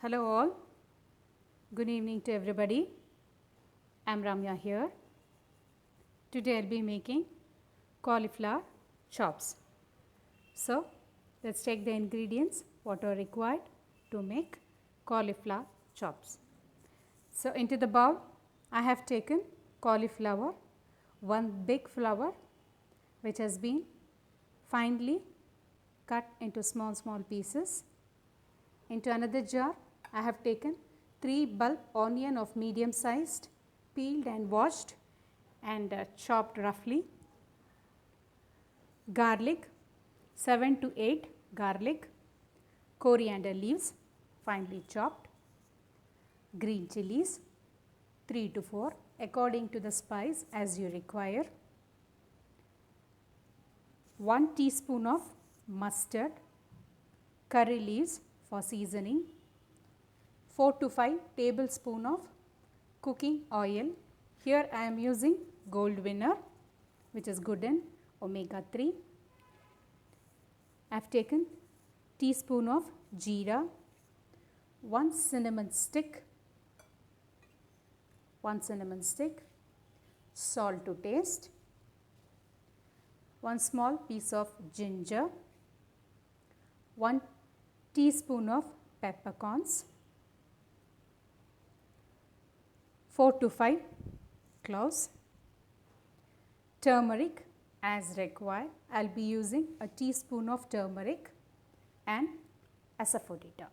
Hello all, good evening to everybody. I am Ramya here. Today I will be making cauliflower chops. So, let us take the ingredients what are required to make cauliflower chops. So, into the bowl I have taken cauliflower, one big flower which has been finely cut into small pieces. Into another jar I have taken 3 bulb onion of medium sized, peeled and washed and chopped roughly. Garlic, 7 to 8 garlic, coriander leaves finely chopped, green chilies 3 to 4 according to the spice as you require, 1 teaspoon of mustard, curry leaves for seasoning, 4 to 5 tablespoon of cooking oil. Here I am using Gold Winner which is good in omega 3. I have taken teaspoon of jeera, 1 cinnamon stick, salt to taste, 1 small piece of ginger, 1 teaspoon of peppercorns, 4 to 5 cloves, turmeric as required. I will be using a teaspoon of turmeric and asafoetida.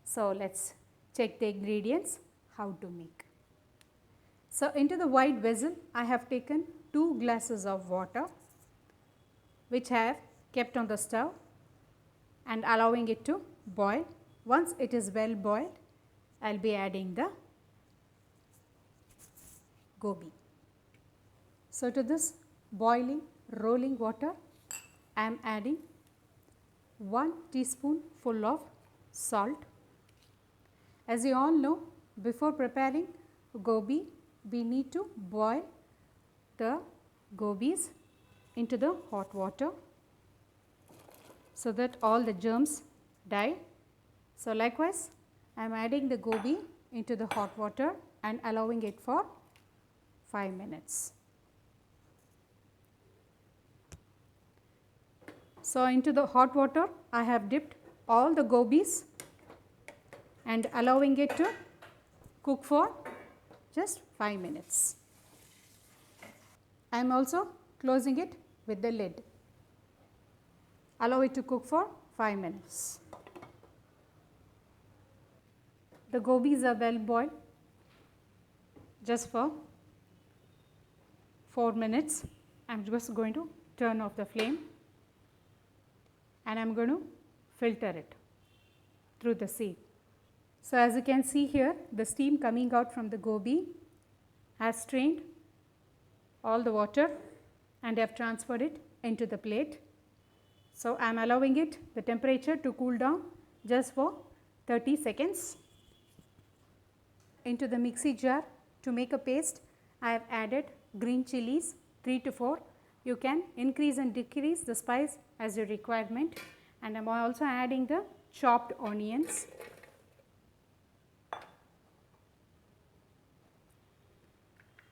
So, let us check the ingredients how to make. So, into the wide vessel I have taken 2 glasses of water which I have kept on the stove and allowing it to boil. Once it is well boiled, I will be adding the gobi. So, to this boiling rolling water I am adding 1 teaspoon full of salt. As you all know, before preparing gobi we need to boil the gobis into the hot water so that all the germs die. So, likewise I am adding the gobi into the hot water and allowing it for 5 minutes. So, into the hot water I have dipped all the gobis and allowing it to cook for just 5 minutes. I am also closing it with the lid. Allow it to cook for 5 minutes. The gobis are well boiled just for 4 minutes. I am just going to turn off the flame and I am going to filter it through the sieve. So, as you can see here, the steam coming out from the gobi has strained all the water and I have transferred it into the plate. So, I am allowing it the temperature to cool down just for 30 seconds. Into the mixie jar to make a paste, I have added green chilies 3 to 4. You can increase and decrease the spice as your requirement, and I am also adding the chopped onions.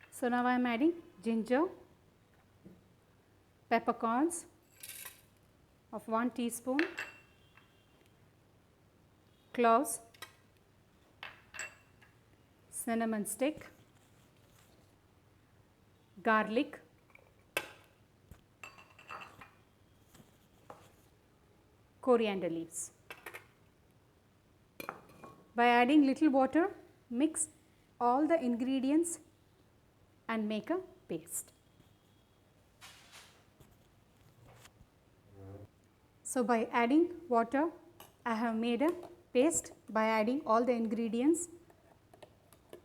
So, now I am adding ginger, peppercorns of 1 teaspoon, cloves, cinnamon stick, garlic, coriander leaves. By adding little water, mix all the ingredients and make a paste. So, by adding water, I have made a paste by adding all the ingredients.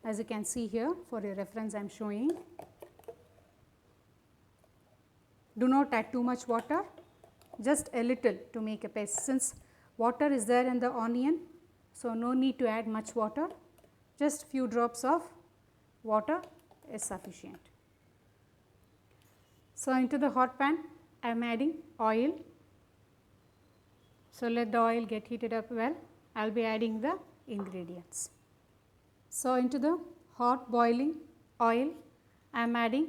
As you can see here, for your reference I am showing. Do not add too much water, just a little to make a paste. Since water is there in the onion, so no need to add much water, just few drops of water is sufficient. So, into the hot pan I am adding oil. So, let the oil get heated up well I'll be adding the ingredients. So into the hot boiling oil, I am adding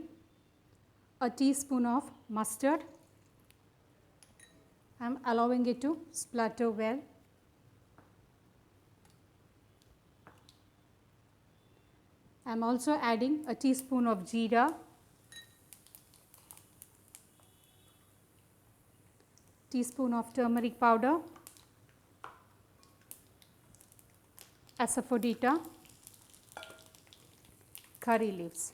a teaspoon of mustard. I am allowing it to splutter well. I am also adding a teaspoon of jeera, teaspoon of turmeric powder, asafoetida, curry leaves.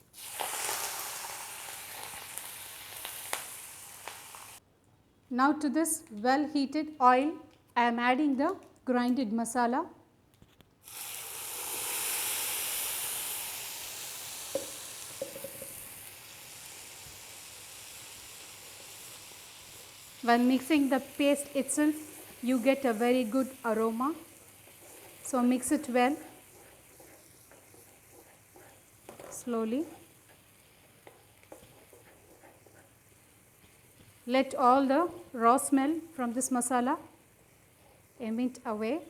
Now to this well heated oil, I am adding the grinded masala. When mixing the paste itself, you get a very good aroma. So mix it well, slowly. Let all the raw smell from this masala emit away.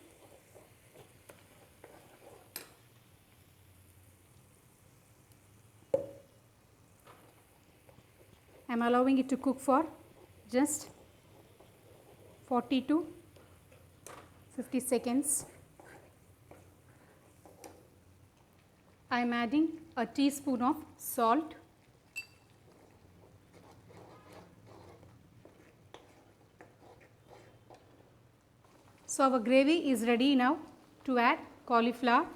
I am allowing it to cook for just 40 to 50 seconds. I am adding a teaspoon of salt. So our gravy is ready now to add cauliflower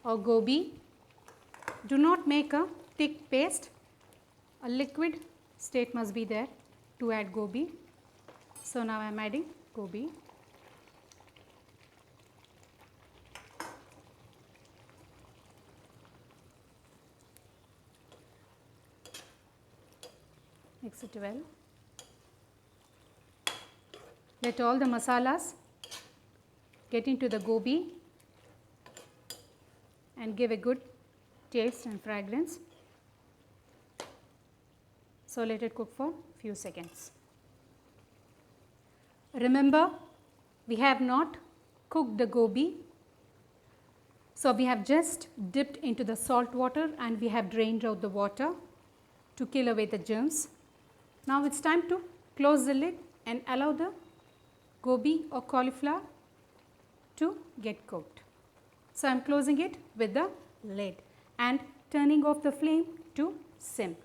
or gobi. Do not make a thick paste. A liquid state must be there to add gobi. So now I am adding gobi. Mix it well. Let all the masalas get into the gobi and give a good taste and fragrance. So let it cook for few seconds. Remember, we have not cooked the gobi. So we have just dipped into the salt water and we have drained out the water to kill away the germs. Now it's time to close the lid and allow the gobi or cauliflower to get cooked. So I am closing it with the lid and turning off the flame to sim.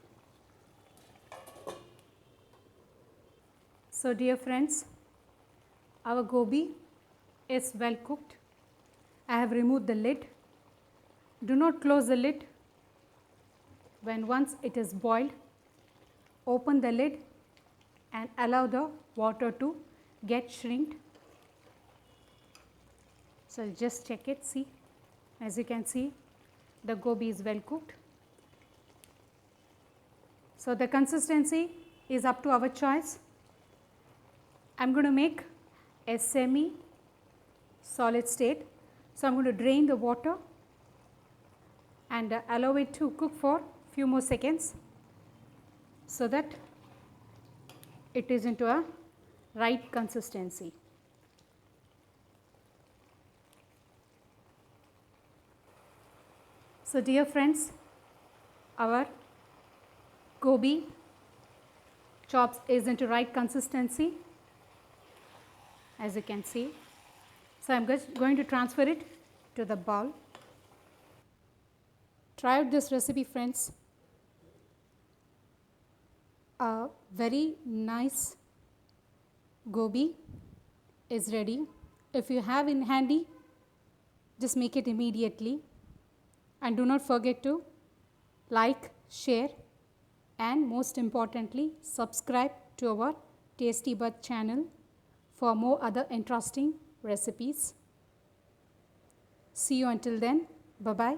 So dear friends, our gobi is well cooked. I have removed the lid. Do not close the lid. When once it is boiled, open the lid and allow the water to get shrinked. So just check it, see, as you can see, the gobi is well cooked. So the consistency is up to our choice. I am going to make a semi solid state. So I am going to drain the water and allow it to cook for few more seconds so that it is into a right consistency. So dear friends, our gobi chops is into right consistency, as you can see. So I am just going to transfer it to the bowl. Try out this recipe, friends. A very nice gobi is ready. If you have in handy, just make it immediately. And do not forget to like, share, and most importantly, subscribe to our Tasty Bud channel for more other interesting recipes. See you until then. Bye-bye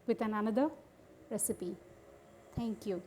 with another recipe. Thank you.